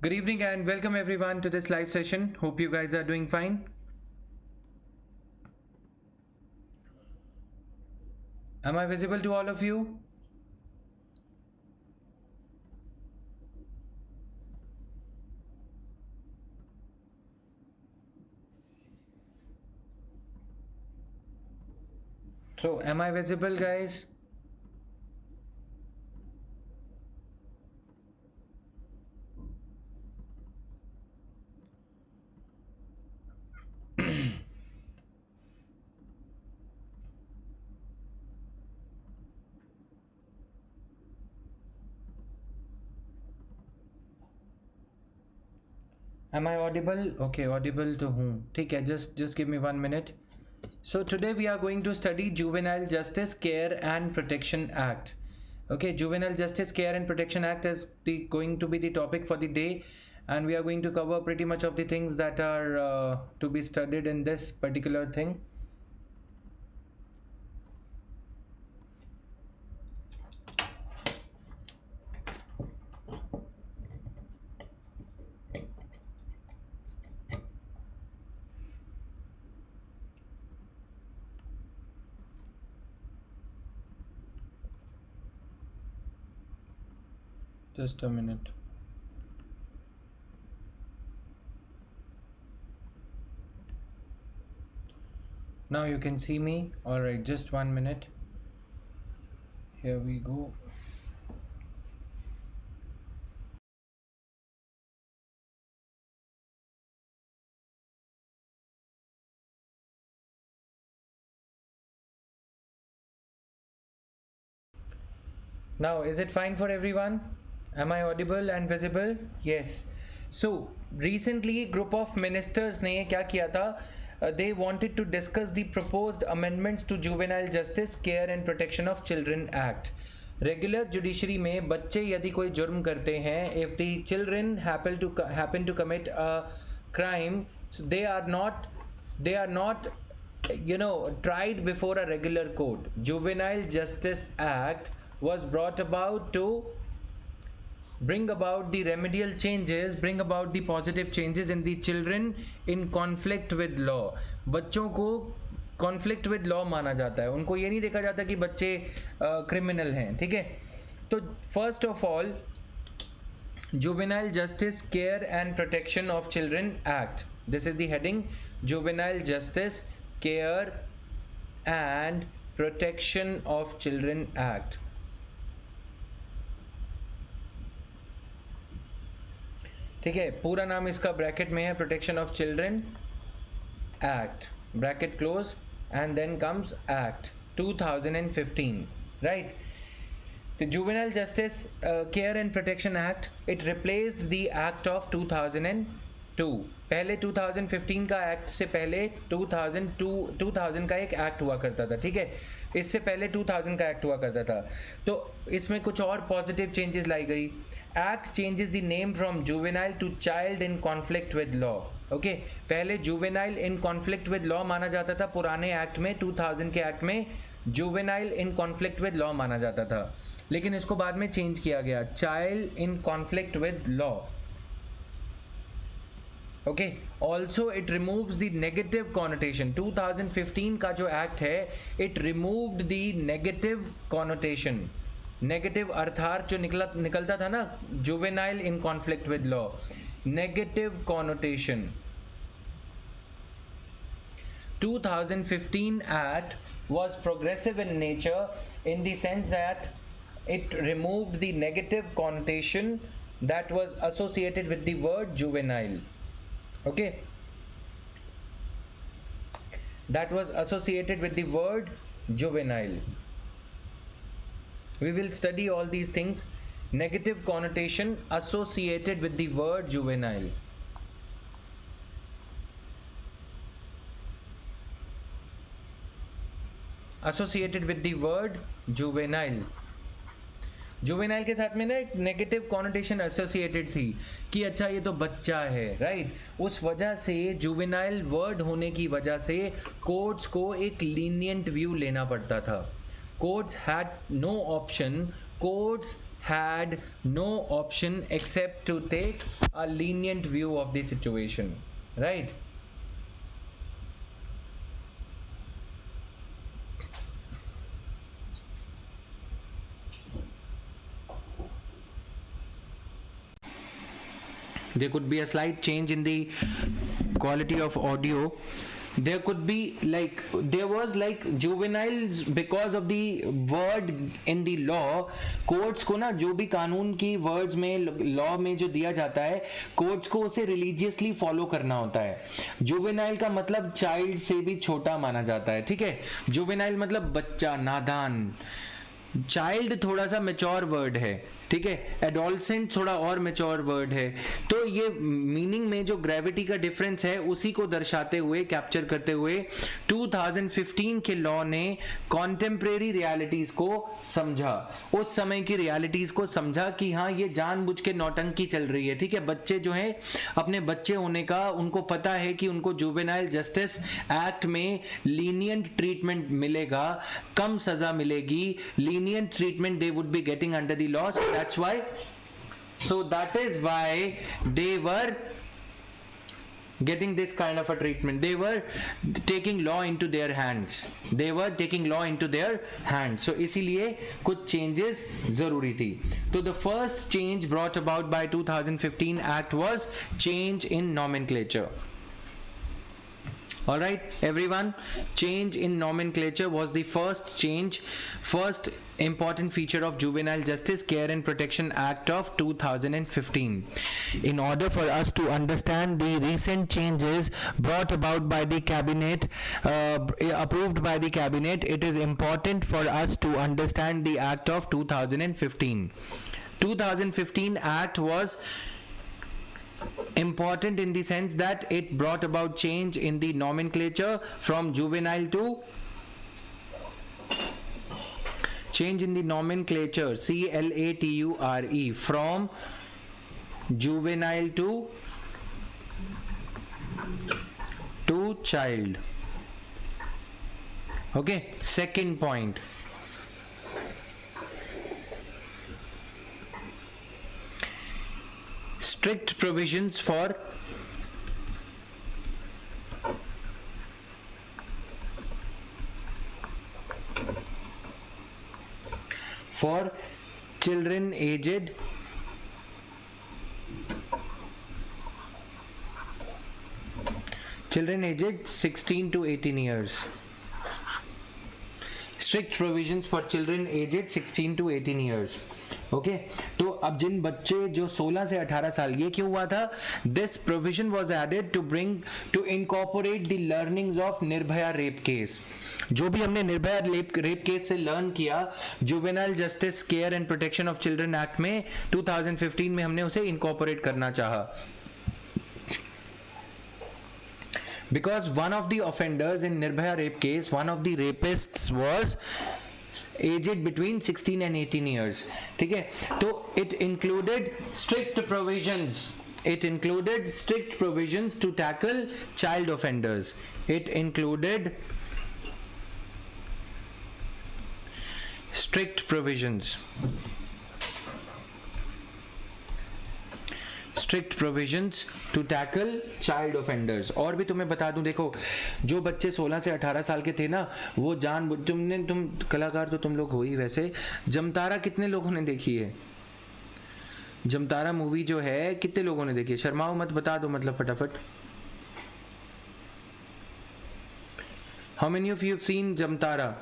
Good evening and welcome everyone to this live session. Hope you guys are doing fine. Am I visible to all of you? So, am I visible, guys? Am I audible? Okay, audible to whom? ठीक है, just give me 1 minute. So today we are going to study Juvenile Justice Care and Protection Act. Okay, Juvenile Justice Care and Protection Act is going to be the topic for the day, and we are going to cover pretty much of the things that are to be studied in this particular thing. Just a minute. Now you can see me. All right, just 1 minute. Here we go. Now, is it fine for everyone? Am I audible and visible? Yes. So, recently, group of ministers ने क्या किया था? They wanted to discuss the proposed amendments to Juvenile Justice, Care and Protection of Children Act. Regular judiciary में बच्चे यदि कोई जुर्म करते हैं, if the children happen to commit a crime, so they are not tried before a regular court. Juvenile Justice Act was brought about to bring about the remedial changes, bring about the positive changes in the children in conflict with law. बच्चों को conflict with law माना जाता है, उनको ये नहीं देखा जाता कि बच्चे क्रिमिनल हैं. ठीक है, तो first of all juvenile justice care and protection of children act, this is the heading. Juvenile justice care and protection of children act. ठीक है, पूरा नाम इसका ब्रैकेट में है, protection of children act, bracket close, and then comes act 2015, right. The Juvenile Justice Care and Protection Act, it replaced the Act of 2002. पहले 2015 का act से पहले 2000 का एक एक्ट हुआ करता था. ठीक है, इससे पहले 2000 का एक्ट हुआ करता था. तो इसमें कुछ और पॉजिटिव चेंजेस लाई गई. Act changes the name from juvenile to child in conflict with law. Okay, पहले juvenile in conflict with law माना जाता था, पुराने एक्ट में 2000 के एक्ट में juvenile in conflict with law माना जाता था, लेकिन इसको बाद में चेंज किया गया, child in conflict with law. Okay, also it removes the negative connotation. 2015 का जो एक्ट है, it removed the negative connotation. Negative अर्थात जो निकलता था ना, juvenile in conflict with law, negative connotation. 2015 act was progressive in nature in the sense that it removed the negative connotation that was associated with the word juvenile. Okay, that was associated with the word juvenile. We will study all these things. Negative connotation associated with the word juvenile. Associated with the word juvenile. Juvenile के साथ में ना एक negative connotation associated थी कि अच्छा ये तो बच्चा है, राइट. उस वजह से जुवेनाइल वर्ड होने की वजह से कोर्ट्स को एक लीनियंट व्यू लेना पड़ता था. Courts had no option, courts had no option except to take a lenient view of the situation, right? There could be a slight change in the quality of audio. There could be like, there was like juveniles because of the word in the law. Courts को ना जो भी कानून की words में law में जो दिया जाता है, कोर्ट्स को उसे रिलीजियसली फॉलो करना होता है. जुवेनाइल का मतलब चाइल्ड से भी छोटा माना जाता है, ठीक है. जुवेनाइल मतलब बच्चा, नादान. चाइल्ड थोड़ा सा मेच्योर वर्ड है, ठीक है. एडोलसेंट थोड़ा और मेच्योर वर्ड है. तो ये मीनिंग में जो ग्रेविटी का डिफरेंस है उसी को दर्शाते हुए, कैप्चर करते हुए 2015 के लॉ ने कॉन्टेम्परेरी रियलिटीज को समझा, उस समय की रियलिटीज को समझा कि हाँ ये जानबूझ के नौटंकी चल रही है, ठीक है. बच्चे जो हैं अपने बच्चे होने का उनको पता है कि उनको जुवेनाइल जस्टिस एक्ट में लीनियंट ट्रीटमेंट मिलेगा, कम सजा मिलेगी. lenient treatment they would be getting under the law. So that is why they were getting this kind of a treatment. They were taking law into their hands. So इसीलिए कुछ changes जरूरी थी. तो the first change brought about by 2015 act was change in nomenclature. All right, everyone, change in nomenclature was the first important feature of Juvenile Justice Care and Protection Act of 2015. In order for us to understand the recent changes brought about by the cabinet, approved by the cabinet, it is important for us to understand the act of 2015. 2015 act was important in the sense that it brought about change in the nomenclature from juvenile to change in the nomenclature, CLATURE, from juvenile to child. Okay, second point. Strict provisions for children aged Children aged 16 to 18 years. Strict provisions for children aged 16 to 18 years. Okay तो अब जिन बच्चे जो 16 से 18 साल, ये क्यों हुआ था? This provision was added to incorporate the learnings of Nirbhaya rape case. जो भी हमने निर्भया रेप केस से लर्न किया juvenile justice care and protection of children act में 2015 में हमने उसे इनकॉर्पोरेट करना चाहा. Because one of the offenders in Nirbhaya rape case, one of the rapists was aged between 16 and 18 years. ठीक है, तो it included strict provisions. It included strict provisions to tackle child offenders. It included strict provisions to tackle child offenders. और भी तुम्हें बता दूं, देखो जो बच्चे 16 से 18 साल के थे ना, वो तुम कलाकार तो तुम लोग हो ही. वैसे जमतारा कितने लोगों ने देखी है? जमतारा मूवी जो है कितने लोगों ने देखी है? शर्माओ मत, बता दो मतलब फटाफट. How many of you have seen Jamtara?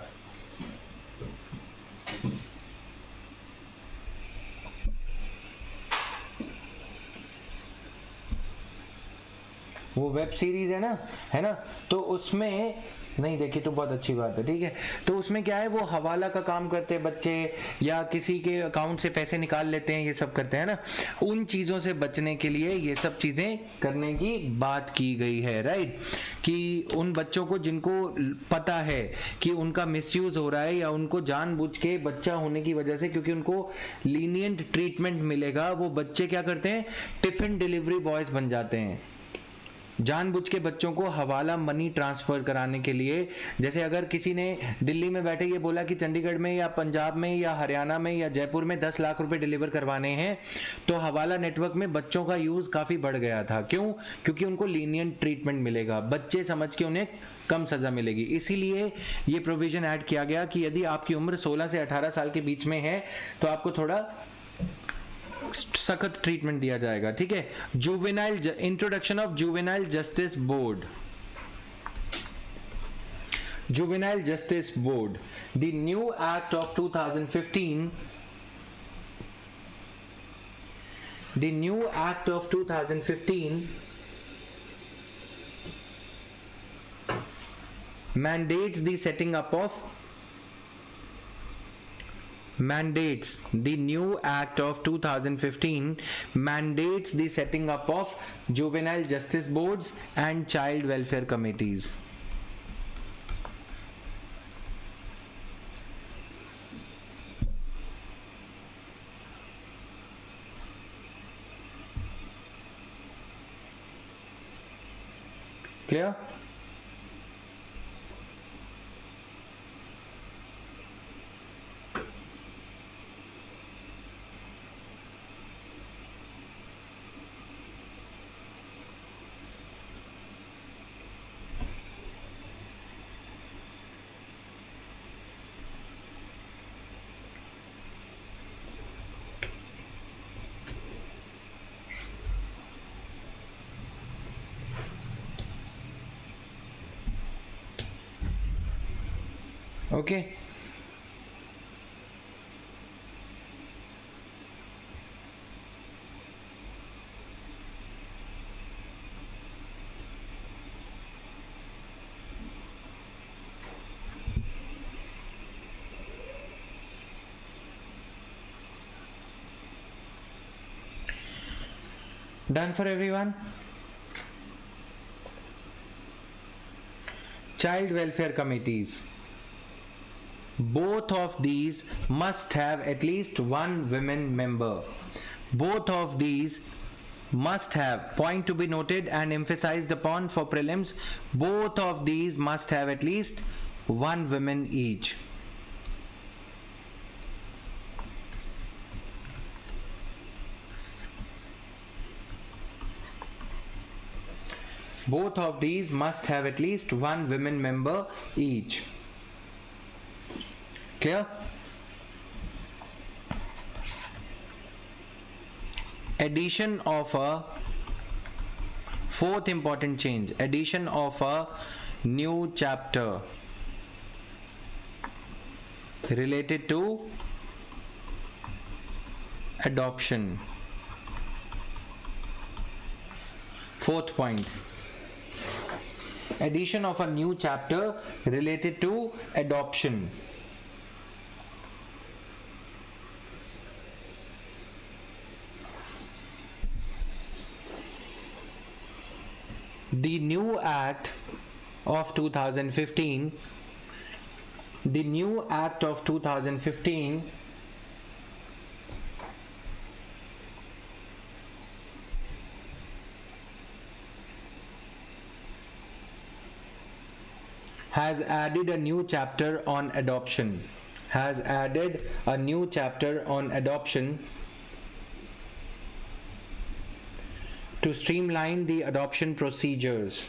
वो वेब सीरीज है ना, तो उसमें नहीं देखी तो बहुत अच्छी बात है, ठीक है. तो उसमें क्या है, वो हवाला का काम करते हैं बच्चे, या किसी के अकाउंट से पैसे निकाल लेते हैं, ये सब करते हैं ना. उन चीज़ों से बचने के लिए ये सब चीज़ें करने की बात की गई है, राइट. कि उन बच्चों को जिनको पता है कि उनका मिसयूज़ हो रहा है, या उनको जानबूझ के बच्चा होने की वजह से, क्योंकि उनको लीनियंट ट्रीटमेंट मिलेगा, वो बच्चे क्या करते हैं, टिफ़िन डिलीवरी बॉयज़ बन जाते हैं. जानबूझ के बच्चों को हवाला मनी ट्रांसफ़र कराने के लिए, जैसे अगर किसी ने दिल्ली में बैठे ये बोला कि चंडीगढ़ में या पंजाब में या हरियाणा में या जयपुर में 10 लाख रुपए डिलीवर करवाने हैं, तो हवाला नेटवर्क में बच्चों का यूज़ काफ़ी बढ़ गया था। क्यों? क्योंकि उनको लीनियंट ट्रीटमेंट मिलेगा, बच्चे समझ के उन्हें कम सज़ा मिलेगी। इसीलिए ये प्रोविज़न ऐड किया गया कि यदि आपकी उम्र 16 से 18 साल के बीच में है तो आपको थोड़ा सख्त ट्रीटमेंट दिया जाएगा, ठीक है। Juvenile, introduction of juvenile justice board, juvenile justice board, the new act of 2015, the new act of 2015 mandates the setting up of the new act of 2015 mandates the setting up of juvenile justice boards and child welfare committees. Clear? Okay. Done for everyone? Child welfare committees. Both of these must have at least one women member. Both of these must have, point to be noted and emphasized upon for prelims, both of these must have at least one woman each. Both of these must have at least one women member each. Clear? Addition of a fourth important change, addition of a new chapter related to adoption. Fourth point, addition of a new chapter related to adoption. The new act of 2015, the new act of 2015 has added a new chapter on adoption, has added a new chapter on adoption to streamline the adoption procedures.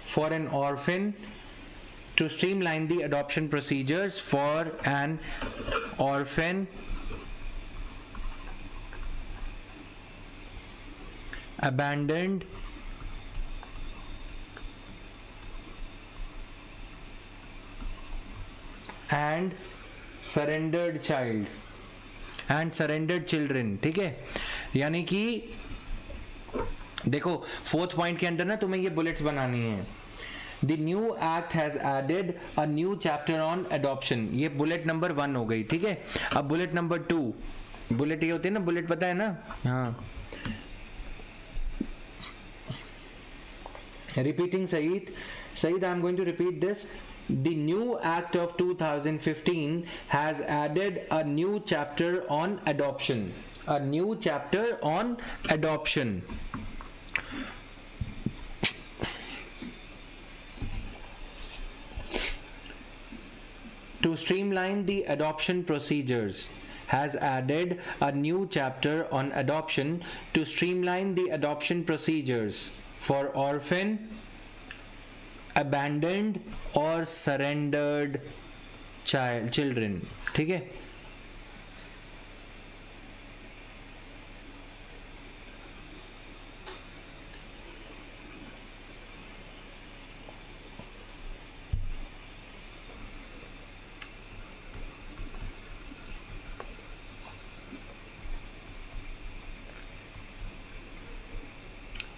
For an orphan, to streamline the adoption procedures for an orphan abandoned and surrendered child and surrendered children, ठीक है। यानी कि देखो fourth point के अंदर ना तुम्हें ये बुलेट्स बनानी है। The new act has added a new chapter on adoption, ये बुलेट नंबर 1 हो गई, ठीक है। अब बुलेट नंबर 2, बुलेट ये होती है ना, बुलेट पता है ना, हाँ। Repeating Saeed, I am going to repeat this. The new Act of 2015 has added a new chapter on adoption. A new chapter on adoption. To streamline the adoption procedures, has added a new chapter on adoption to streamline the adoption procedures for orphan, abandoned or surrendered children. ठीक है?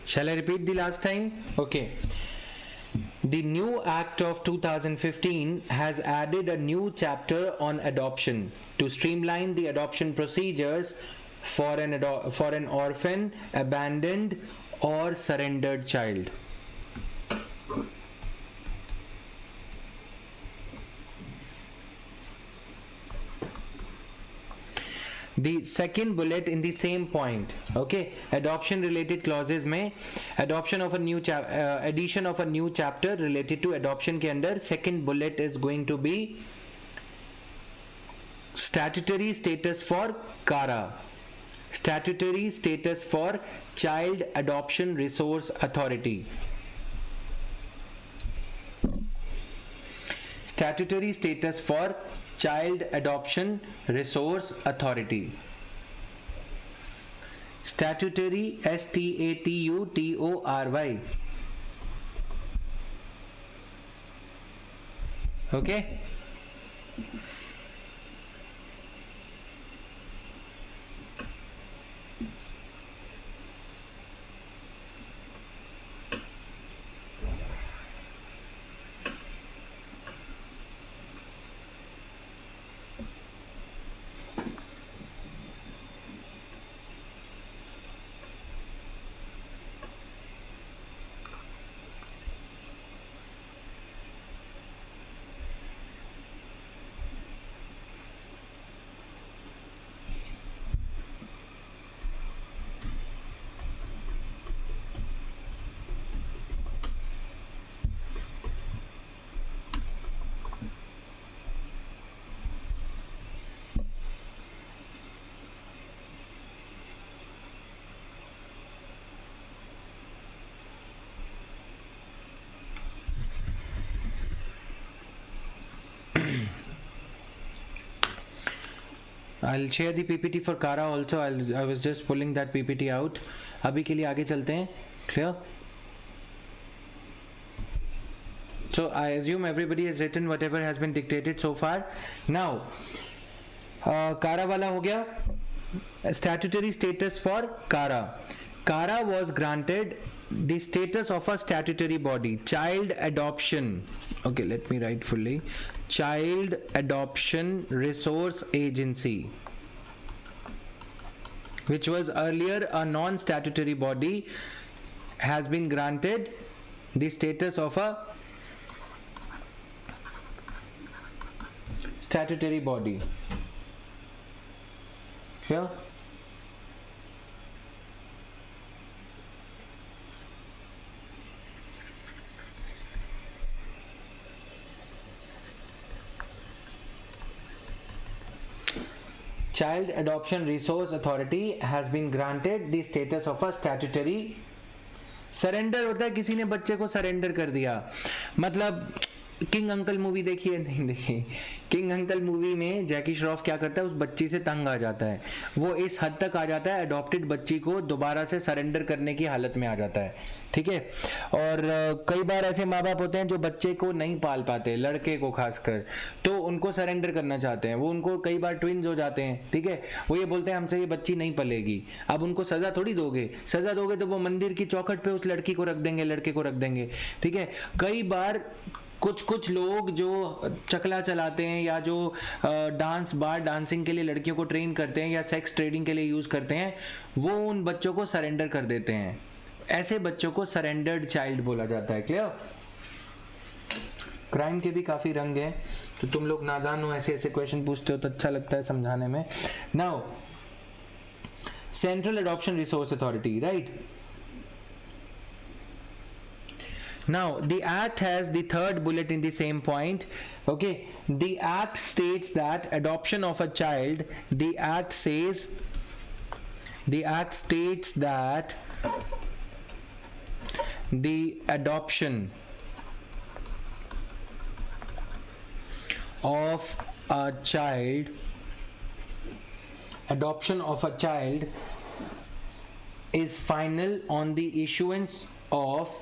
Shall I repeat the last time? Okay. The new Act of 2015 has added a new chapter on adoption to streamline the adoption procedures for an orphan, abandoned or surrendered child. The second bullet in the same point, okay, adoption related clauses में addition of a new chapter related to adoption के अंदर second bullet is going to be statutory status for CARA, statutory status for Child Adoption Resource Authority. Statutory status for Child Adoption Resource Authority. Statutory, STATUTORY. Okay. I'll share the PPT for CARA also. I was just pulling that PPT out. अभी के लिए आगे चलते हैं. Clear? So I assume everybody has written whatever has been dictated so far. Now, CARA वाला हो गया. Statutory status for CARA. CARA was granted the status of a statutory body, Child Adoption. Okay, let me write fully. Child Adoption Resource Agency, which was earlier a non-statutory body, has been granted the status of a statutory body. Clear? Child Adoption Resource Authority has been granted the status of a statutory. Surrender होता है किसी ने बच्चे को surrender कर दिया, मतलब king uncle movie देखिए, नहीं देखी? किंग अंकल मूवी में जैकी श्रॉफ क्या करता है, उस बच्ची से तंग आ जाता है, वो इस हद तक आ जाता है अडॉप्टेड बच्ची को दोबारा से सरेंडर करने की हालत में आ जाता है. ठीक है. और कई बार ऐसे माँ बाप होते हैं जो बच्चे को नहीं पाल पाते, लड़के को खासकर, तो उनको सरेंडर करना चाहते हैं. वो उनको कई बार ट्विन्स हो जाते हैं. ठीक है. वो ये बोलते हैं हमसे ये बच्ची नहीं पलेगी. अब उनको सजा थोड़ी दोगे, सजा दोगे तो वो मंदिर की चौखट पे उस लड़की को रख देंगे, लड़के को रख देंगे. ठीक है. कई बार कुछ लोग जो चकला चलाते हैं या जो डांस बार डांसिंग के लिए लड़कियों को ट्रेन करते हैं या सेक्स ट्रेडिंग के लिए यूज़ करते हैं, वो उन बच्चों को सरेंडर कर देते हैं. ऐसे बच्चों को सरेंडर्ड चाइल्ड बोला जाता है. क्लियर? क्राइम के भी काफ़ी रंग हैं, तो तुम लोग नादान हो, ऐसे ऐसे क्वेश्चन पूछते हो तो अच्छा लगता है समझाने में. Now central adoption resource authority, right. Now the act has the third bullet in the same point. Okay, the act states that adoption of a child, the act states that the adoption of a child is final on the issuance of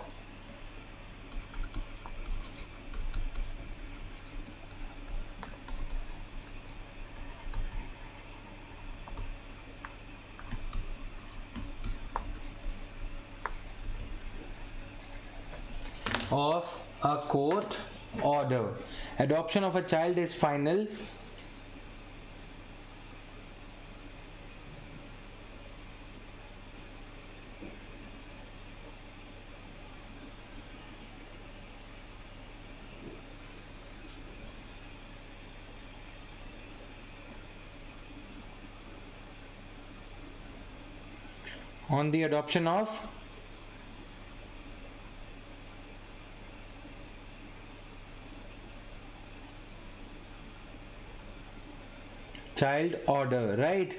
a court order. Adoption of a child is final on the adoption of child order, right.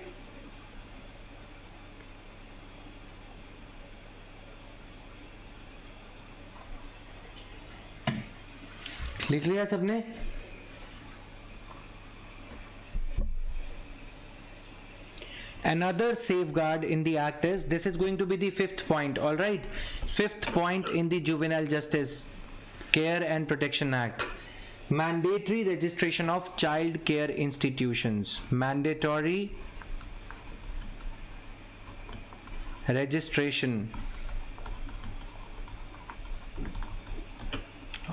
लिख लिया सबने? Another safeguard in the act is, this is going to be the fifth point, all right. Fifth point in the Juvenile Justice Care and Protection Act. Mandatory registration of child care institutions. Mandatory registration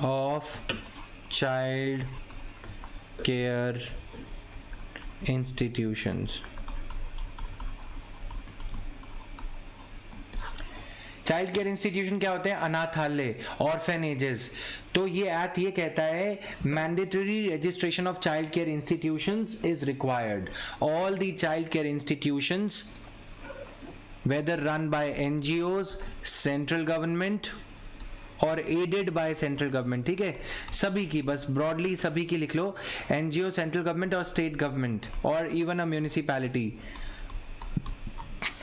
of child care institutions. Child care institution क्या होते हैं? अनाथालय, ऑर्फेनेजेस. तो ये act ये कहता है mandatory registration of child care institutions is required. All the child care institutions whether run by NGOs, central government और एडेड बाय सेंट्रल गवर्नमेंट, ठीक है, सभी की, बस ब्रॉडली सभी की लिख लो, एनजीओ, सेंट्रल गवर्नमेंट और स्टेट गवर्नमेंट और इवन अ म्यूनिसिपैलिटी.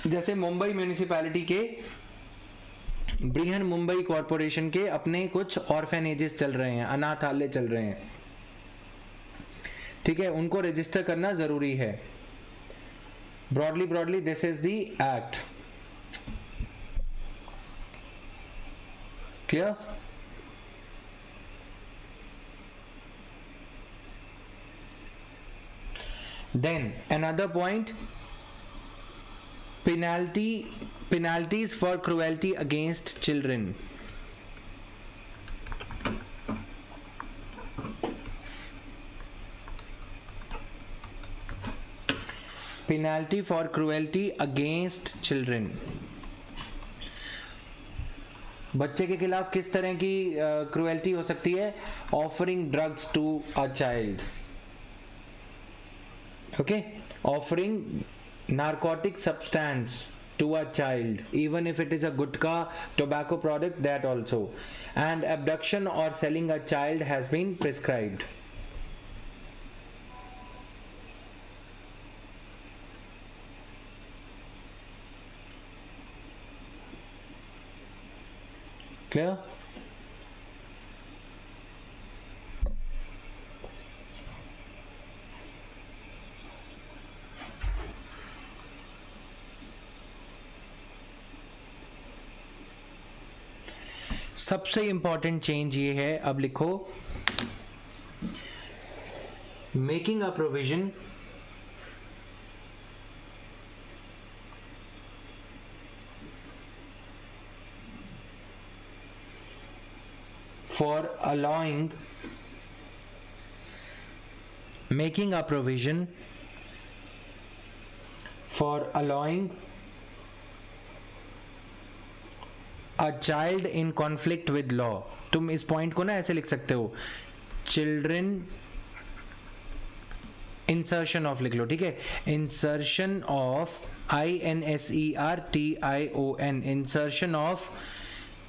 जैसे मुंबई म्यूनिसिपैलिटी के, बृहन मुंबई कॉरपोरेशन के अपने कुछ ऑर्फेनेजेस चल रहे हैं, अनाथालय चल रहे हैं, ठीक है, उनको रजिस्टर करना जरूरी है. Broadly this is the act. Clear? Then another point, penalties for cruelty against children. Penalty for cruelty against children. बच्चे के खिलाफ किस तरह की क्रुएल्टी हो सकती है? Offering drugs to a child, okay, offering narcotic substance to a child, even if it is a gutka, tobacco product, that also. And abduction or selling a child has been prescribed. Clear? सबसे important change ये है, अब लिखो, making a provision for allowing making a provision for allowing a child in conflict with law. तुम इस point को ना ऐसे लिख सकते हो, चिल्ड्रन, इंसर्शन ऑफ लिख लो, ठीक है, insertion of INSERTION, insertion of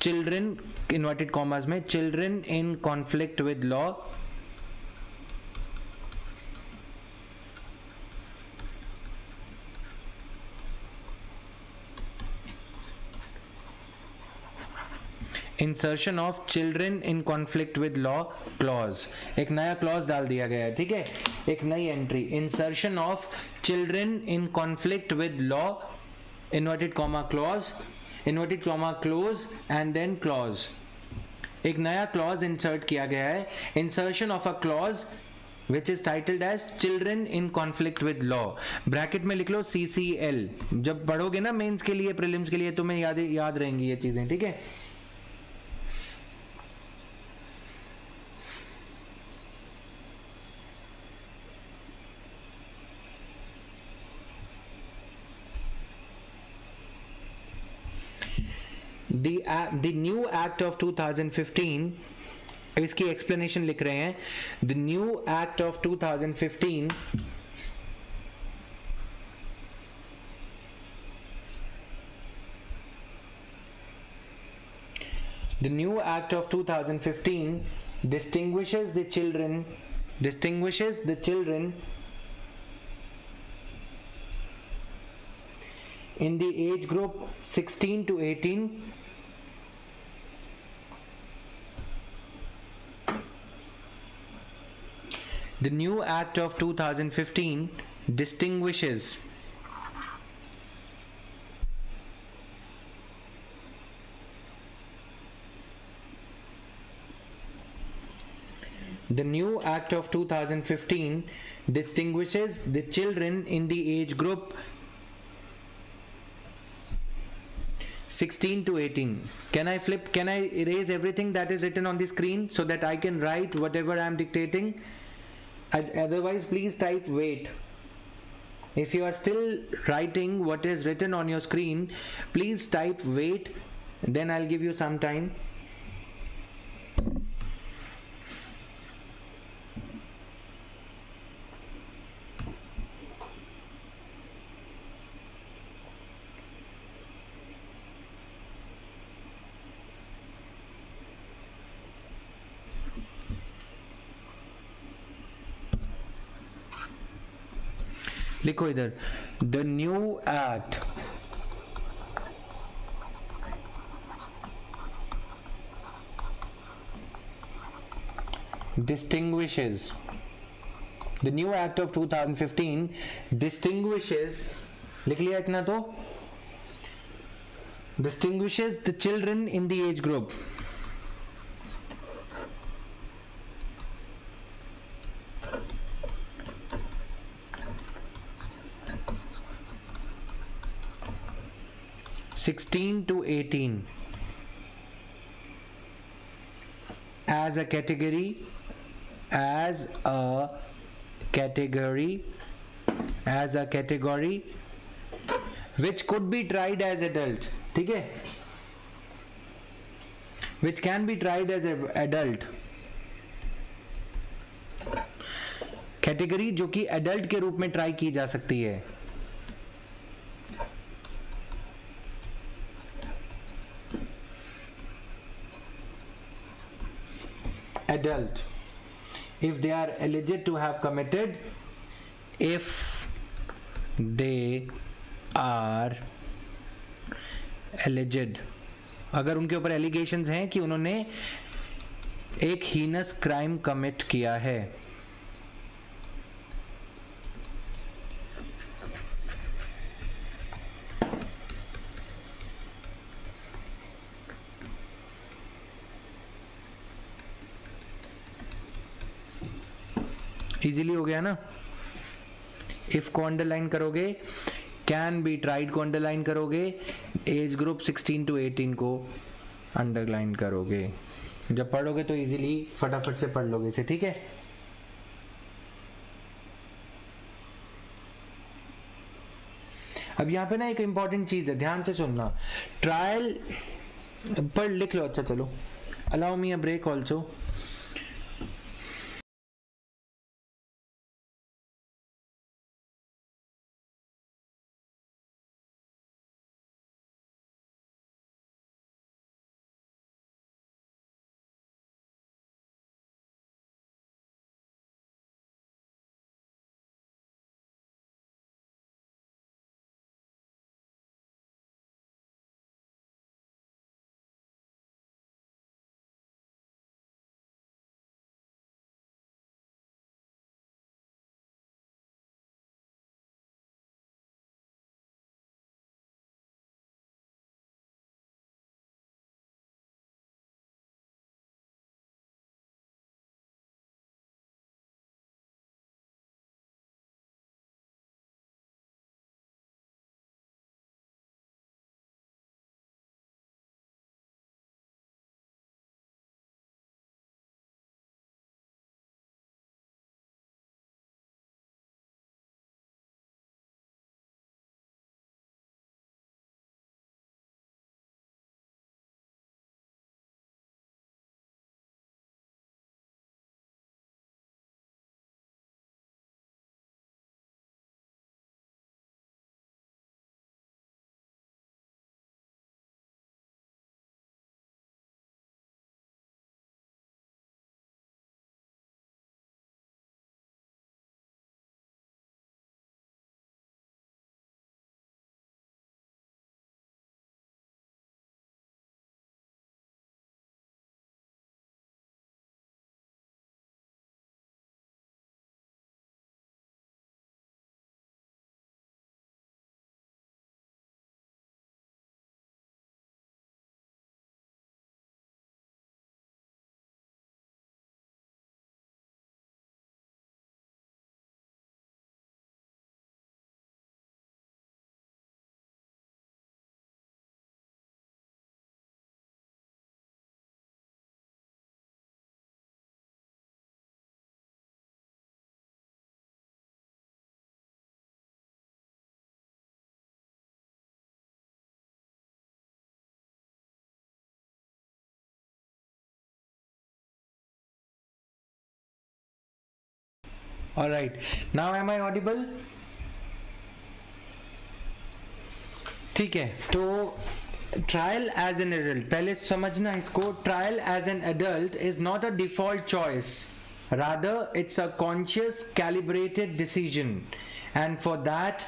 children inverted commas में, children in conflict with law, insertion of children in conflict with law clause, एक नया क्लॉज डाल दिया गया है, ठीक है, एक नई entry, insertion of children in conflict with law inverted comma clause, inverted comma close and then clause, एक नया क्लॉज इंसर्ट किया गया है, insertion of a clause which is titled as children in conflict with law, bracket में लिख लो CCL, जब पढ़ोगे ना मेंस के लिए, प्रीलिम्स के लिए, तुम्हें याद रहेंगी ये चीजें, ठीक है। The new act of 2015, इसकी एक्सप्लेनेशन लिख रहे हैं, the new act of 2015 the new act of 2015 distinguishes the children in the age group 16 to 18 The new act of 2015 distinguishes the new act of 2015 distinguishes the children in the age group 16 to 18. Can I erase everything that is written on the screen so that I can write whatever I am dictating? Otherwise, please type wait. If you are still writing what is written on your screen, please type wait, then I'll give you some time. लिखो इधर, the new act distinguishes, the new act of 2015 distinguishes, लिख लिया इतना तो, distinguishes the children in the age group 16 to 18 as a category which could be tried as adult, ठीक है, which can be tried as adult, category जो कि adult के रूप में ट्राई की जा सकती है। Adult, if they are alleged to have committed, if they are alleged, अगर उनके ऊपर एलिगेशंस हैं कि उन्होंने एक हीनस क्राइम कमिट किया है। इजीली हो गया ना। इफ को अंडरलाइन करोगे, कैन बी ट्राइड को अंडरलाइन करोगे, एज ग्रुप 16 to 18 को अंडरलाइन करोगे। जब पढ़ोगे तो इजीली फटाफट से पढ़ लोगे इसे, ठीक है। अब यहाँ पे ना एक इंपॉर्टेंट चीज है, ध्यान से सुनना। ट्रायल पर लिख लो, अच्छा चलो, allow me a break also. All right. Now am I audible? ठीक है, तो ट्रायल एज एन एडल्ट, पहले समझना इसको, trial as an adult is not a default choice, rather it's a conscious calibrated decision, and for that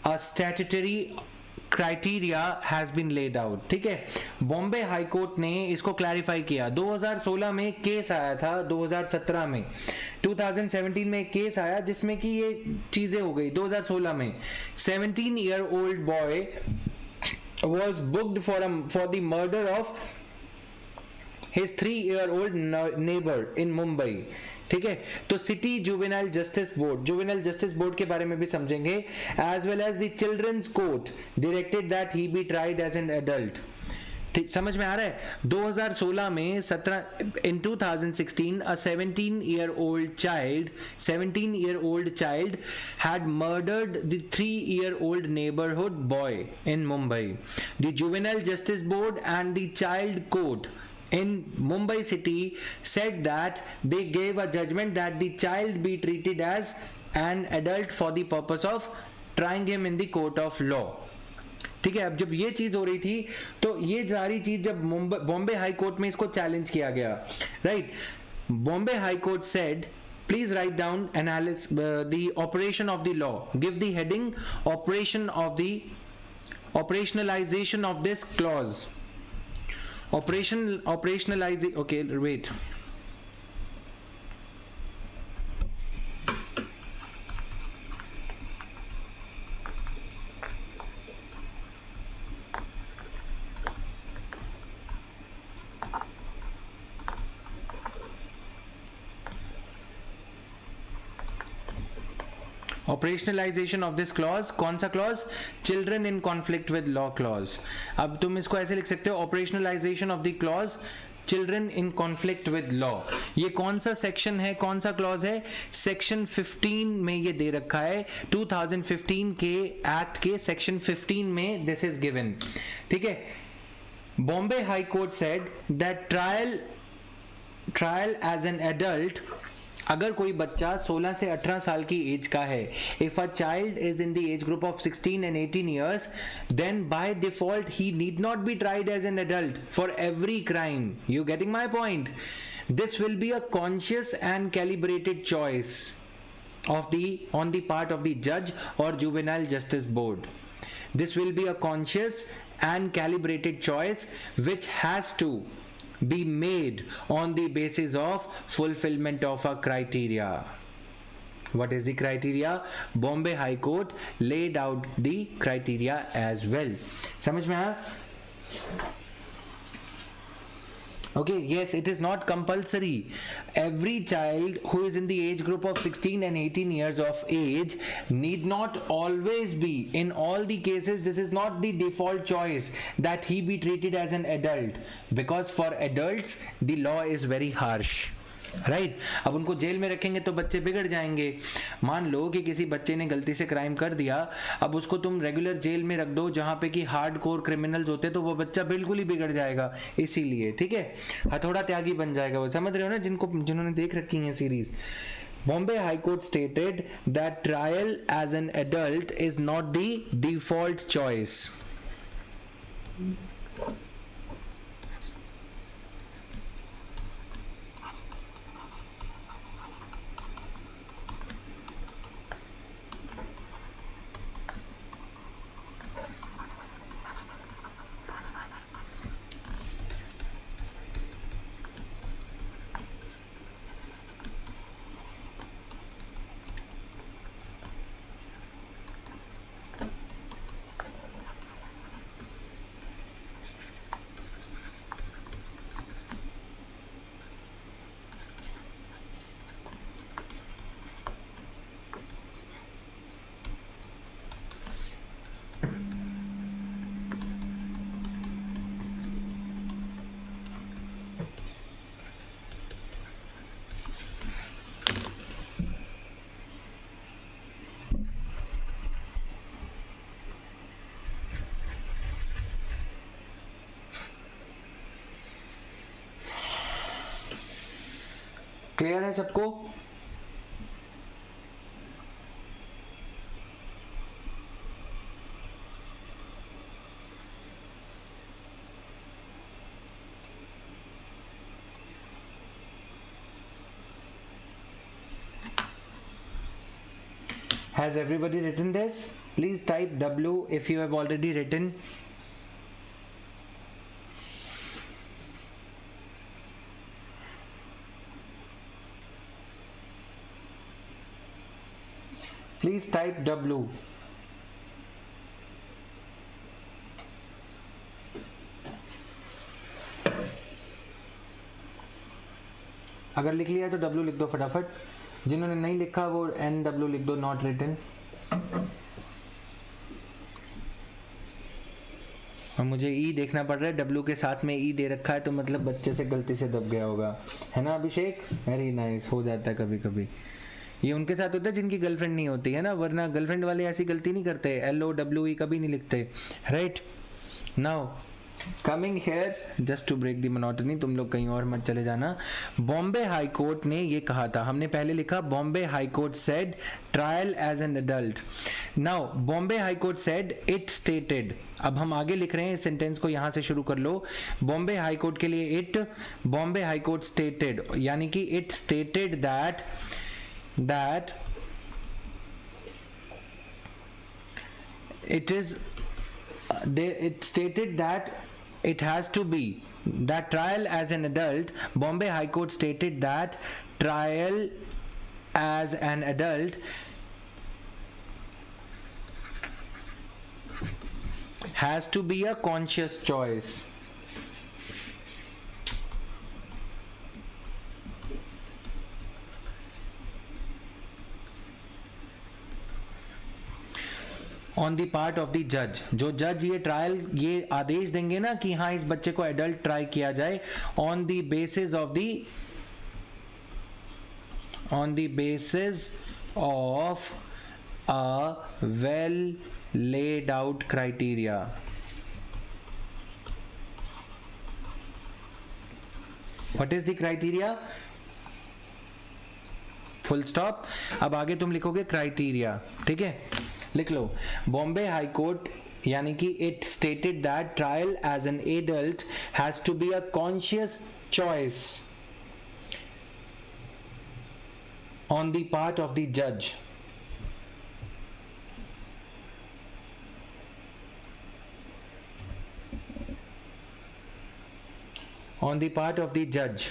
a statutory criteria has been laid out. ठीक है, Bombay high court ने इसको clarify किया. 2016 में case आया था, 2017 में, 2017 में एक केस आया जिसमें कि ये चीजें हो गई. 2016 में 17-year-old boy was booked for the murder of his 3-year-old neighbor in Mumbai. ठीक है, तो सिटी जुवेनाइल जस्टिस बोर्ड के बारे में भी समझेंगे, as well as the children's court directed that he be tried as an adult. ठीक, समझ में आ रहा है. 2016 में 2016 a 17-year-old child had murdered the 3-year-old neighborhood boy in Mumbai. The Juvenile Justice Board and the Child Court in Mumbai city said that they gave a judgment that the child be treated as an adult for the purpose of trying him in the court of law. ठीक है, अब जब ये चीज हो रही थी तो ये सारी चीज जब बॉम्बे हाई कोर्ट में इसको चैलेंज किया गया, right. Bombay high court said, please write down the operation of the law, give the heading operationalization of this clause. Operationalizing, okay, wait. Operationalisation of this clause, कौन सा clause? Children in conflict with law clause. अब तुम इसको ऐसे लिख सकते हो, operationalisation of the clause children in conflict with law. ये कौन सा सेक्शन है, कौन सा क्लॉज है? सेक्शन 15 में ये दे रखा है, 2015 के एक्ट के सेक्शन 15 में दिस इज गिवन. ठीक है, Bombay high court said that trial as an adult, अगर कोई बच्चा 16 से 18 साल की एज का है, if a child is in the age group of 16 and 18 years, then by default he need not be tried as an adult for every crime. You getting my point? This will be a conscious and calibrated choice on the part of the judge or juvenile justice board. This will be a conscious and calibrated choice which has to be made on the basis of fulfillment of a criteria. What is the criteria? Bombay High Court laid out the criteria as well. समझ में आया? Okay, yes, it is not compulsory. Every child who is in the age group of 16 and 18 years of age need not always be, in all the cases, this is not the default choice that he be treated as an adult, because for adults the law is very harsh. Right, अब उनको jail में रखेंगे तो बच्चे बिगड़ जाएंगे. मान लो कि किसी बच्चे ने गलती से क्राइम कर दिया, अब उसको तुम रेगुलर जेल में रख दो जहां पे कि हार्ड कोर क्रिमिनल्स होते, तो वो बच्चा बिल्कुल ही बिगड़ जाएगा. इसीलिए ठीक है, हथौड़ा त्यागी बन जाएगा वो. समझ रहे हो ना, जिन्होंने देख रखी है series. Bombay High Court stated that trial as an adult is not the default choice. Clear है सबको? Has everybody written this? Please type W if you have already written. Please type W. अगर लिख लिया है तो W लिख दो फटाफट. जिन्होंने नहीं लिखा वो NW लिख दो, नॉट रिटन. और मुझे E देखना पड़ रहा है, W के साथ में E दे रखा है तो मतलब बच्चे से गलती से दब गया होगा, है ना अभिषेक? Very nice. हो जाता है कभी कभी. ये उनके साथ होता है जिनकी गर्लफ्रेंड नहीं होती है ना, वरना गर्लफ्रेंड वाले ऐसी गलती नहीं करते. LOWE कभी नहीं लिखते, right? Now coming here, just to break the monotony, तुम लोग कहीं और मत चले जाना. बॉम्बे हाई कोर्ट ने ये कहा था, हमने पहले लिखा Bombay high court said trial as an adult. Now Bombay high court said it stated. अब हम आगे लिख रहे हैं, इस सेंटेंस को यहां से शुरू कर लो. बॉम्बे हाई कोर्ट के लिए it, Bombay high court stated, यानी कि it stated that it stated that it has to be that trial as an adult. Bombay High Court stated that trial as an adult has to be a conscious choice. On the part of the जज. जो जज ये trial, ये आदेश देंगे ना कि हाँ इस बच्चे को एडल्ट ट्राई किया जाए, on the basis of a well laid out criteria. What is the criteria? Full stop. अब आगे तुम लिखोगे क्राइटेरिया, ठीक है? लिख लो. बॉम्बे हाई कोर्ट यानी कि it stated that trial as an adult has to be a conscious choice on the part of the जज. On the part of the judge,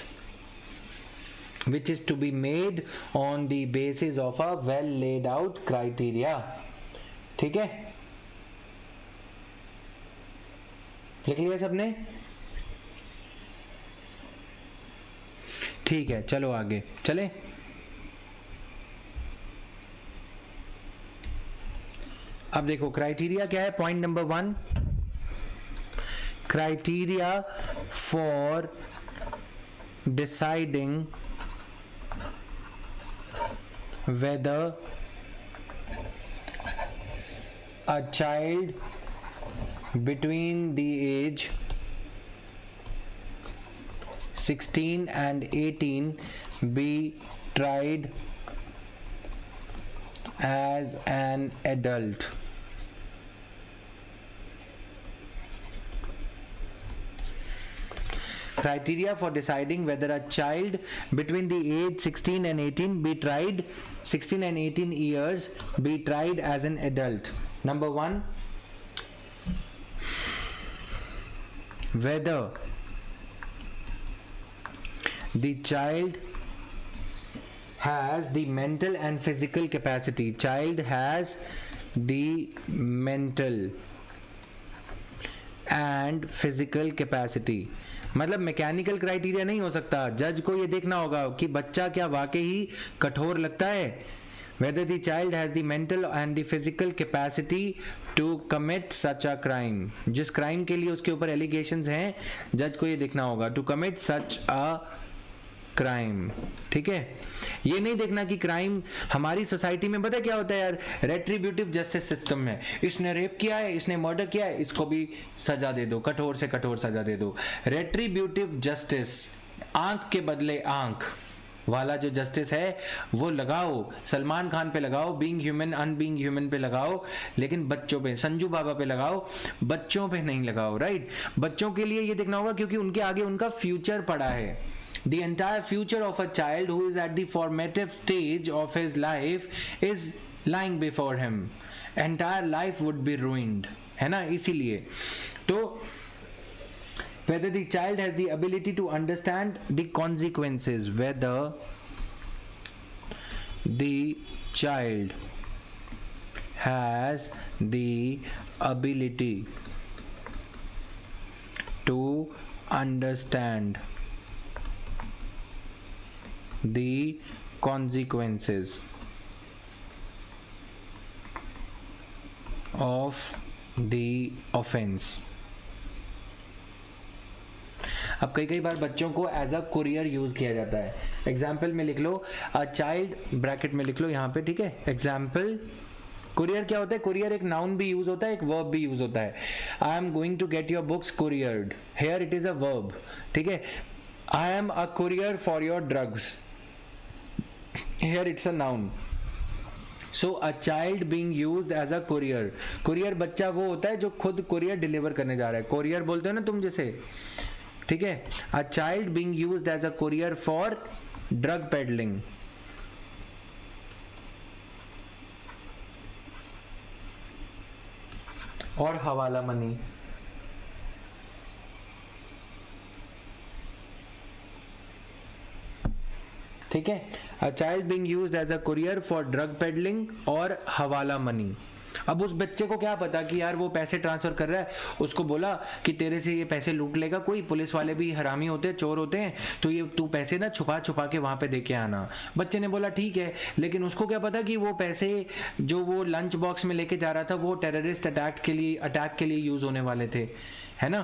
which is to be made on the basis of a well laid out criteria. ठीक है, लिख लिया सबने? ठीक है, चलो आगे चले. अब देखो क्राइटेरिया क्या है. Point number 1, criteria for deciding whether a child between the age 16 and 18 be tried as an adult. Criteria for deciding whether a child between the age 16 and 18 be tried, 16 and 18 years be tried as an adult. Number 1, whether the child has the mental and physical capacity. Child has the mental and physical capacity. मतलब mechanical criteria नहीं हो सकता. जज को ये देखना होगा कि बच्चा क्या वाकई ही कठोर लगता है. whether the child has the mental and the physical capacity to commit such a crime. जिस क्राइम के लिए उसके ऊपर एलिगेशंस हैं, जज को ये देखना होगा to commit such a crime. ठीक है, ये नहीं देखना कि क्राइम हमारी सोसाइटी में पता क्या होता है यार, रेट्रीब्यूटिव जस्टिस सिस्टम में इसने रेप किया है, इसने मर्डर किया है, इसको भी सजा दे दो, कठोर से कठोर सजा दे दो. रेट्रीब्यूटिव जस्टिस, आंख के बदले आंख वाला जो जस्टिस है वो लगाओ, सलमान खान पे लगाओ, बीइंग ह्यूमन अनबीइंग ह्यूमन पे लगाओ, लेकिन बच्चों पे, संजू बाबा पे लगाओ, बच्चों पे नहीं लगाओ. राइट, बच्चों के लिए ये देखना होगा क्योंकि उनके आगे उनका फ्यूचर पड़ा है. The entire future of a child who is at the formative stage of his life is lying before him, entire life would be ruined, है ना. इसीलिए तो whether the child has the ability to understand the consequences, whether the child has the ability to understand the consequences of the offense. अब कई बार बच्चों को as a courier use किया जाता है. एग्जाम्पल में लिख लो अ चाइल्ड, ब्रैकेट में लिख लो यहाँ पे, ठीक है. एग्जाम्पल कुरियर क्या होता है? कुरियर एक नाउन भी यूज होता है, एक वर्ब भी यूज होता है. I am going to get your books couriered, here it is a verb, ठीक है. I am a courier for your drugs, here it's a noun. So a child being used as a courier. Courier बच्चा वो होता है जो खुद courier deliver करने जा रहा है. कुरियर बोलते हो ना तुम जैसे, ठीक है. A child being used as a courier for drug peddling. और हवाला मनी. ठीक है. A child being used as a courier for drug peddling और हवाला मनी. अब उस बच्चे को क्या पता कि यार वो पैसे ट्रांसफर कर रहा है, उसको बोला कि तेरे से ये पैसे लूट लेगा कोई, पुलिस वाले भी हरामी होते हैं, चोर होते हैं, तो ये तू पैसे ना छुपा छुपा के वहां पे दे के आना. बच्चे ने बोला ठीक है, लेकिन उसको क्या पता कि वो पैसे जो वो लंच बॉक्स में लेके जा रहा था वो टेररिस्ट अटैक के लिए यूज होने वाले थे, है ना.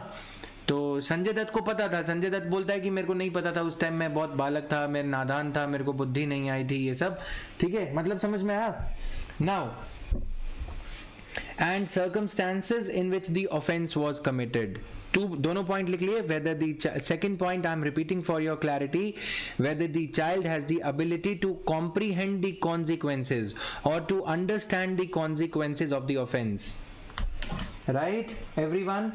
तो संजय दत्त को पता था. संजय दत्त बोलता है कि मेरे को नहीं पता था, उस टाइम मैं बहुत बालक था, मैं नादान था, मेरे को बुद्धि नहीं आई थी, ये सब, ठीक है. मतलब समझ में आया. Now and circumstances in which the offense was committed. दोनों पॉइंट लिख लिए. whether the second point I am repeating for your clarity, whether the child has the ability to comprehend the consequences or to understand the consequences of the offense. Right, everyone?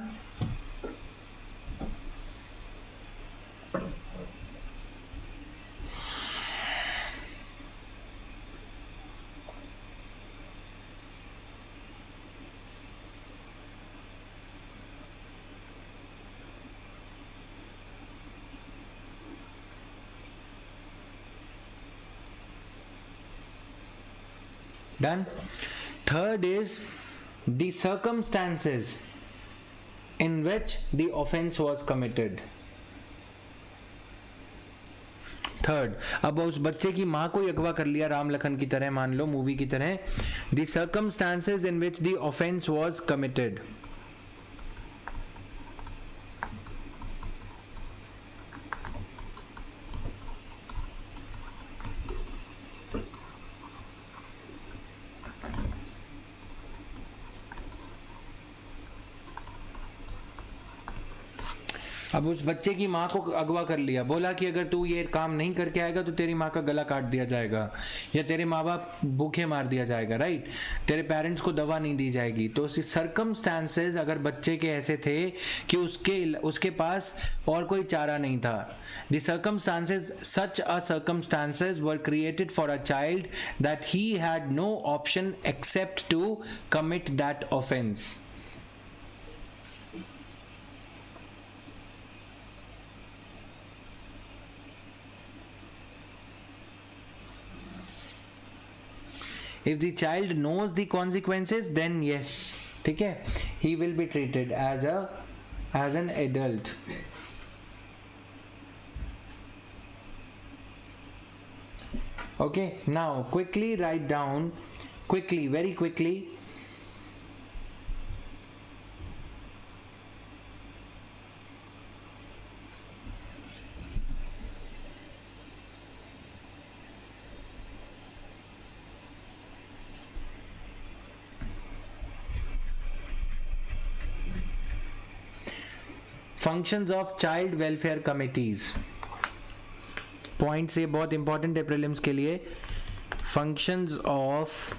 Done. Third is the circumstances in which the offense was committed. Third, अब उस बच्चे की माँ को अगवा कर लिया राम लखन की तरह, मान लो मूवी की तरह. The circumstances in which the offense was committed. अब उस बच्चे की माँ को अगवा कर लिया, बोला कि अगर तू ये काम नहीं करके आएगा तो तेरी माँ का गला काट दिया जाएगा या तेरे माँ बाप भूखे मार दिया जाएगा, राइट. तेरे पेरेंट्स को दवा नहीं दी जाएगी. तो सर्कमस्टांसेस अगर बच्चे के ऐसे थे कि उसके पास और कोई चारा नहीं था. The circumstances, such a circumstances were created for a child that he had no option except to commit that offence. If the child knows the consequences, then yes, ठीक है, he will be treated as an adult. Okay, now quickly write down, very quickly. Functions of child welfare committees. Points ये बहुत important है prelims के लिए. Functions of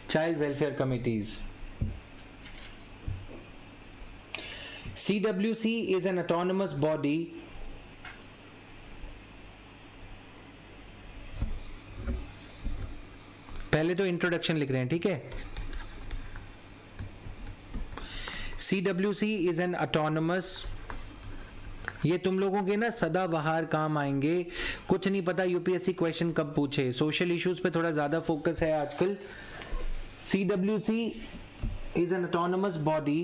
child welfare committees. CWC is an autonomous body पहले तो introduction लिख रहे हैं, ठीक है। CWC इज एन ऑटोनमस, ये तुम लोगों के ना सदाबहार काम आएंगे, कुछ नहीं पता यूपीएससी क्वेश्चन कब पूछे, सोशल इश्यूज पे थोड़ा ज्यादा फोकस है आजकल। CWC is an autonomous body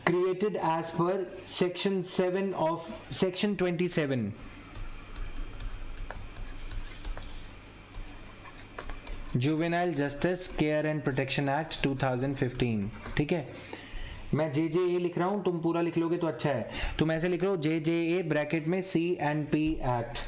created as per section 7 of section 27 juvenile justice care and protection act 2015, ठीक है। मैं JJA लिख रहा हूं, तुम पूरा लिख लोगे तो अच्छा है। तुम ऐसे लिख लो JJA ब्रैकेट में C&P act.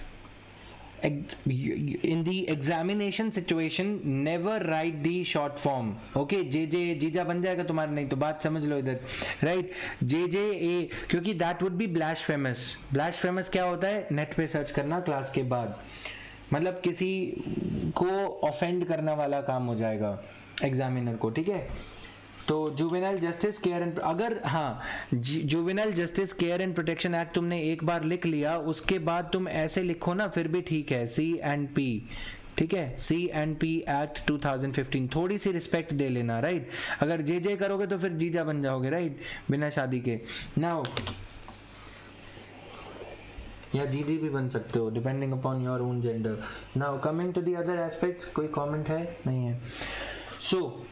In the examination situation never write the short form, okay। JJA जीजा बन जाएगा तुम्हारा, नहीं तो बात समझ लो इधर, राइट। JJA क्योंकि that would be blasphemous। blasphemous क्या होता है, नेट पे सर्च करना क्लास के बाद, मतलब किसी को ऑफेंड करने वाला काम हो जाएगा एग्जामिनर को, ठीक है। तो जुवेनाइल जस्टिस केयर एंड, अगर हाँ juvenile justice care and protection act तुमने एक बार लिख लिया, उसके बाद तुम ऐसे लिखो ना फिर भी ठीक है, C&P, ठीक है। C&P एक्ट 2015, थोड़ी सी रिस्पेक्ट दे लेना, राइट। अगर JJ करोगे तो फिर जीजा बन जाओगे, राइट, बिना शादी के। नाउ या जीजी भी बन सकते हो depending upon your own gender. Now coming to the other aspects, कोई कमेंट है, नहीं है। सो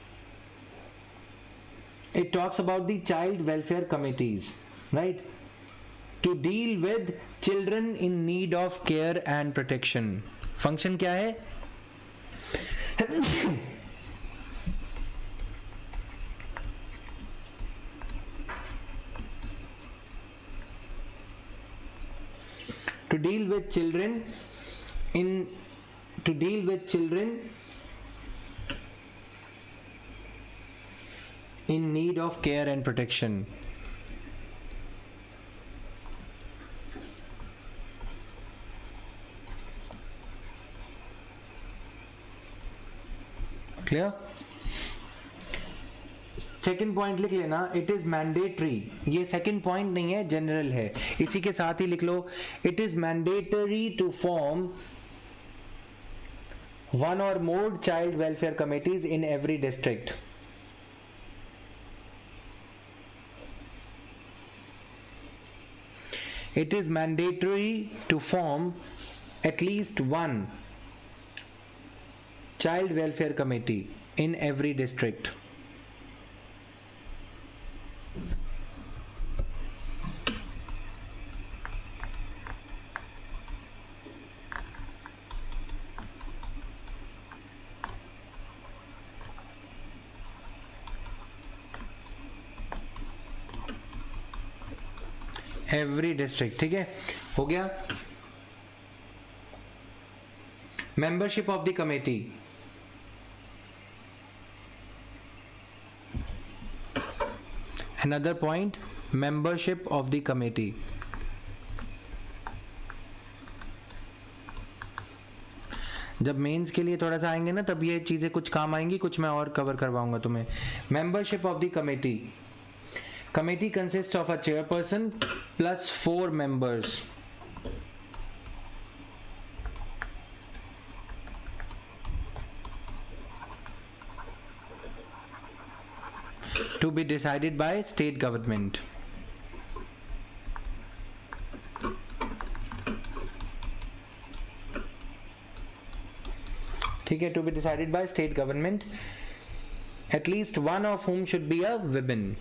it talks about the child welfare committees, right, to deal with children in need of care and protection। function क्या है, to deal with children in need of care and protection। Clear. Second point लिख लेना, it is mandatory, ये second point नहीं है, general है, इसी के साथ ही लिख लो, it is mandatory to form one or more child welfare committees in every district। It is mandatory to form at least one child welfare committee in every district। Every district, ठीक है, हो गया। Membership of the committee, another point, membership of the committee. जब mains के लिए थोड़ा सा आएंगे ना तब ये चीजें कुछ काम आएंगी, कुछ मैं और कवर करवाऊंगा तुम्हें। Membership of the committee, committee consists of a chairperson plus 4 members। to be decided by state government। ठीक है, to be decided by state government, at least one of whom should be a woman।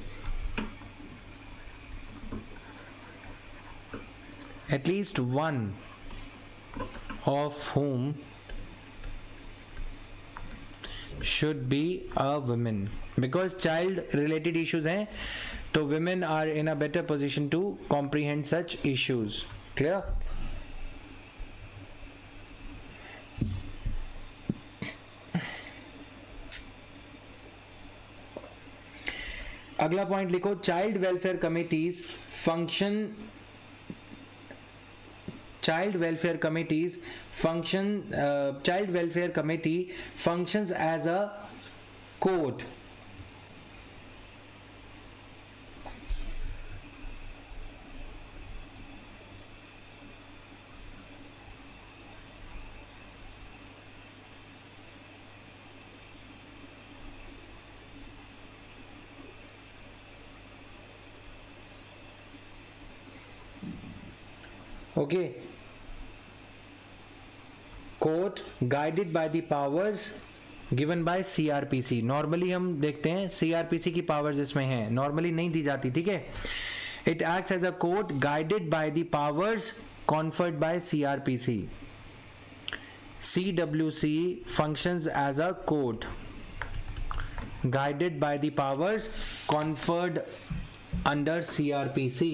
at least one of whom should be a woman, because child related issues हैं तो women are in a better position to comprehend such issues। clear। अगला point लिखो, child welfare committees function, child welfare committees function, child welfare committee functions as a court Okay, court guided by the powers given by CRPC. Normally हम देखते हैं CRPC की powers इसमें हैं, normally नहीं दी जाती, ठीक है. It acts as a court guided by the powers conferred by CRPC. CWC functions as a court guided by the powers conferred under CRPC.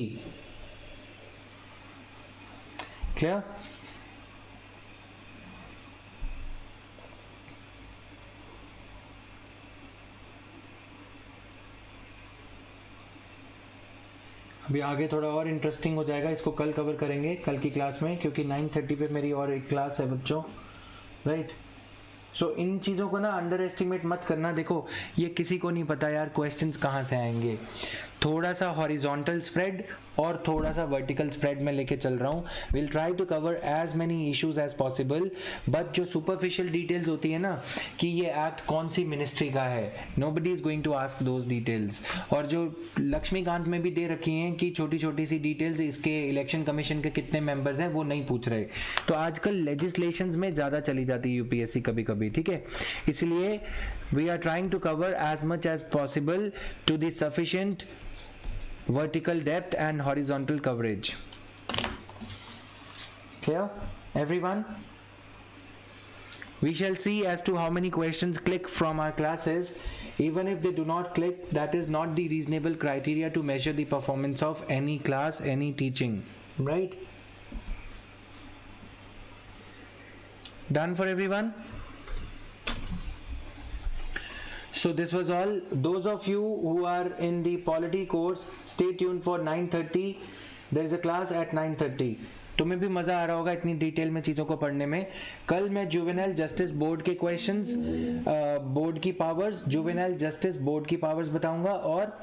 Clear? अभी आगे थोड़ा और इंटरेस्टिंग हो जाएगा, इसको कल कवर करेंगे कल की क्लास में, क्योंकि 9:30 पे मेरी और एक क्लास है बच्चों, राइट. सो इन चीज़ों को ना अंडर एस्टिमेट मत करना. देखो ये किसी को नहीं पता यार क्वेश्चंस कहाँ से आएंगे. थोड़ा सा हॉरिजॉन्टल स्प्रेड और थोड़ा सा वर्टिकल स्प्रेड में लेके चल रहा हूँ. Will try to cover as many issues as possible, but जो सुपरफिशियल डिटेल्स होती है ना कि ये एक्ट कौन सी मिनिस्ट्री का है, nobody is going to ask those details. और जो लक्ष्मीकांत में भी दे रखी हैं कि छोटी छोटी सी डिटेल्स, इसके इलेक्शन कमीशन के कितने मेंबर्स हैं वो नहीं पूछ रहे. तो आजकल लेजिस्लेशंस में ज़्यादा चली जाती है यूपीएससी कभी कभी, ठीक है. इसलिए we are trying to cover as much as possible to the sufficient vertical depth and horizontal coverage. Clear, everyone? We shall see as to how many questions click from our classes. Even if they do not click, that is not the reasonable criteria to measure the performance of any class, any teaching, right? Done for everyone? So this was all. Those of you who are in the polity course, stay tuned for 9:30. There is a class at 9:30. तुम्हें भी मज़ा आ रहा होगा इतनी detail में चीज़ों को पढ़ने में. कल मैं जुवेनाइल जस्टिस बोर्ड के क्वेश्चंस, बोर्ड की पावर्स, जुवेनाइल जस्टिस बोर्ड की पावर्स बताऊंगा और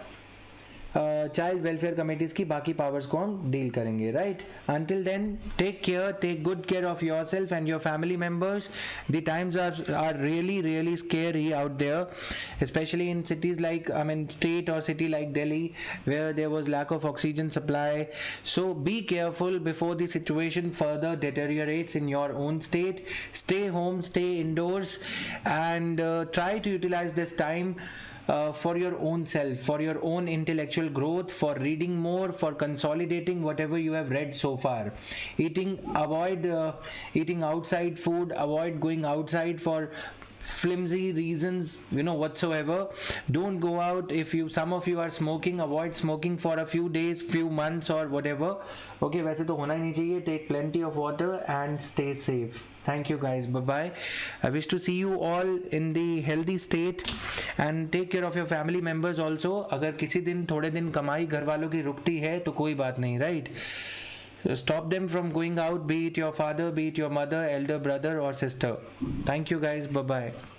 चाइल्ड वेलफेयर कमेटीज की बाकी पावर्स को हम डील करेंगे, right. Until then take care, take good care of yourself and your family members. The times are really scary out there, specially in cities like, I mean state or city like Delhi where there was lack of oxygen supply. So be careful before the situation further deteriorates in your own state. Stay home, stay indoors, and try to utilize this time for your own self, for your own intellectual growth, for reading more, for consolidating whatever you have read so far. Avoid eating outside food, avoid going outside for flimsy reasons, whatsoever. Don't go out. If some of you are smoking, avoid smoking for a few days, few months or whatever. Okay, वैसे तो होना ही नहीं चाहिए. Take plenty of water and stay safe. Thank you guys. Bye bye. I wish to see you all in the healthy state and take care of your family members also. अगर किसी दिन थोड़े दिन कमाई घर वालों की रुकती है तो कोई बात नहीं, right? Stop them from going out, be it your father, be it your mother, elder brother or sister. Thank you guys. Bye bye.